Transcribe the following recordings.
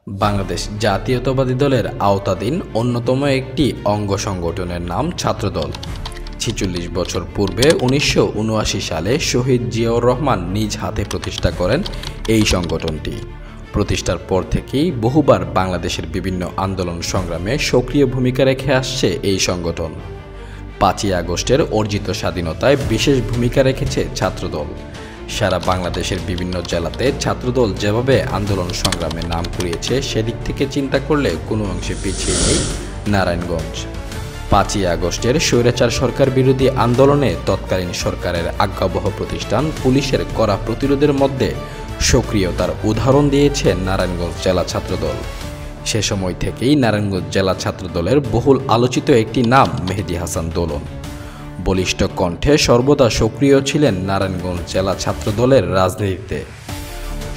বাংলাদেশ জাতীয়তাবাদী দলের আওতাধীন অন্যতম একটি অঙ্গ সংগঠনের নাম ছাত্রদল। ৪৬ বছর পূর্বে ১৯৭৯ সালে শহীদ জিয়াউর রহমান নিজ হাতে প্রতিষ্ঠা করেন এই সংগঠনটি। প্রতিষ্ঠার পর থেকেই বহুবার বাংলাদেশের বিভিন্ন আন্দোলন সংগ্রামে সক্রিয় ভূমিকা রেখে আসছে এই সংগঠন। ৫ই আগস্টের অর্জিত স্বাধীনতায় বিশেষ ভূমিকা রেখেছে ছাত্রদল। সারা বাংলাদেশের বিভিন্ন জেলাতে ছাত্রদল যেভাবে আন্দোলন সংগ্রামে নাম কুড়িয়েছে, সেদিক থেকে চিন্তা করলে কোনো অংশে পিছিয়ে নেই নারায়ণগঞ্জ। ৫ই আগস্টের স্বৈরাচার সরকার বিরোধী আন্দোলনে তৎকালীন সরকারের আজ্ঞাবহ প্রতিষ্ঠান পুলিশের কড়া প্রতিরোধের মধ্যে সক্রিয়তার উদাহরণ দিয়েছে নারায়ণগঞ্জ জেলা ছাত্রদল। সে সময় থেকেই নারায়ণগঞ্জ জেলা ছাত্রদলের বহুল আলোচিত একটি নাম মেহেদী হাসান দোলন। বলিষ্ঠ কণ্ঠে সর্বদা সক্রিয় ছিলেন নারায়ণগঞ্জ জেলা ছাত্রদলের রাজনীতিতে।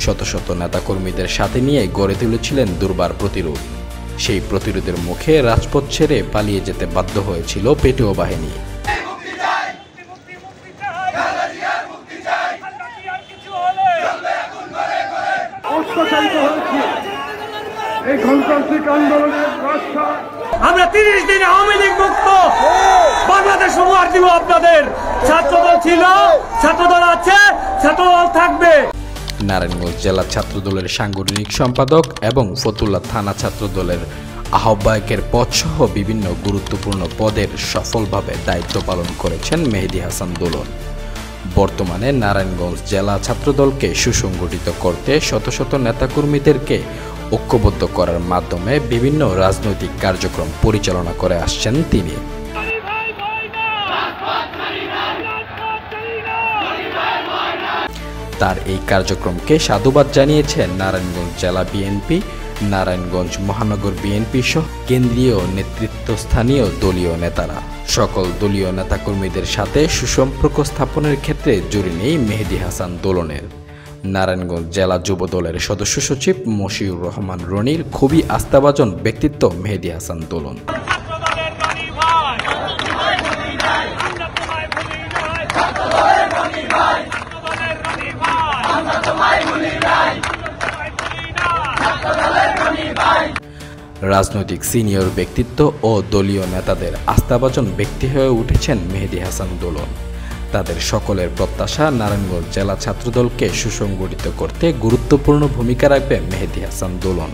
শত শত নেতাকর্মীদের সাথে নিয়ে গড়ে তুলেছিলেন দুর্বার প্রতিরোধ। সেই প্রতিরোধের মুখে রাজপথ ছেড়ে পালিয়ে যেতে বাধ্য হয়েছিল পেটোয়া বাহিনী। আমরা ৩০ দিনে আওয়ামী লীগ মুক্ত বাংলাদেশ উপহার দিব আপনাদের। ছাত্রদল ছিল, ছাত্রদল আছে, ছাত্রদল থাকবে। নারায়ণগঞ্জ জেলা ছাত্রদলের সাংগঠনিক সম্পাদক এবং ফতুল্লা থানা ছাত্রদলের আহ্বায়কের পদসহ বিভিন্ন গুরুত্বপূর্ণ পদের সফলভাবে দায়িত্ব পালন করেছেন মেহেদী হাসান দোলন। বর্তমানে নারায়ণগঞ্জ জেলা ছাত্রদলকে সুসংগঠিত করতে শত শত নেতাকর্মীদেরকে ঐক্যবদ্ধ করার মাধ্যমে বিভিন্ন রাজনৈতিক কার্যক্রম পরিচালনা করে আসছেন তিনি। তার এই কার্যক্রমকে সাধুবাদ জানিয়েছেন নারায়ণগঞ্জ জেলা বিএনপি, নারায়ণগঞ্জ মহানগর বিএনপি সহ কেন্দ্রীয় নেতৃত্বস্থানীয় দলীয় নেতারা। সকল দলীয় নেতাকর্মীদের সাথে সুসম্পর্ক স্থাপনের ক্ষেত্রে জুড়ি নেই মেহেদী হাসান দোলনের। নারায়ণগঞ্জ জেলা যুব দলের সদস্য সচিব মশিউর রহমান রনির খুবই আস্থাভাজন ব্যক্তিত্ব মেহেদী হাসান দোলন। রাজনৈতিক সিনিয়র ব্যক্তিত্ব ও দলীয় নেতাদের আস্থাভাজন ব্যক্তি হয়ে উঠেছেন মেহেদী হাসান দোলন। তাদের সকলের প্রত্যাশা, নারায়ণগঞ্জ জেলা ছাত্রদলকে সুসংগঠিত করতে গুরুত্বপূর্ণ ভূমিকা রাখবে মেহেদী হাসান দোলন।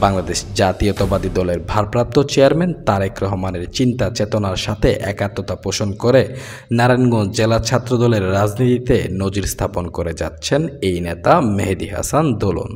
বাংলাদেশ জাতীয়তাবাদী দলের ভারপ্রাপ্ত চেয়ারম্যান তারেক রহমানের চিন্তা চেতনার সাথে একাত্মতা পোষণ করে নারায়ণগঞ্জ জেলা ছাত্রদলের রাজনীতিতে নজির স্থাপন করে যাচ্ছেন এই নেতা মেহেদী হাসান দোলন।